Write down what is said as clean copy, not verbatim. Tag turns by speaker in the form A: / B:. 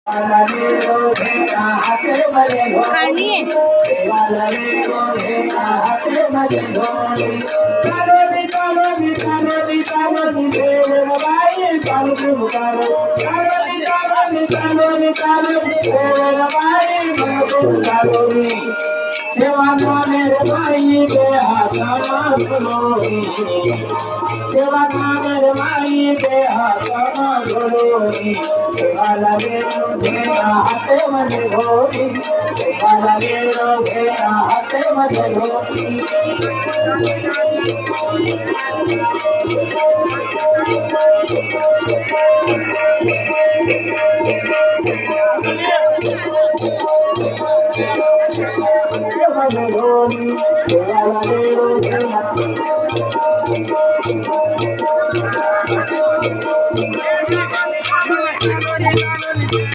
A: काढली आहे
B: सेवा नामेर माई दे हाथमा धोलोरी सेवा नामेर माई दे हाथमा धोलोरी सेवा लगे भेना हाथे मध्ये धोरी सेवा लगे भेना हाथे मध्ये धोरी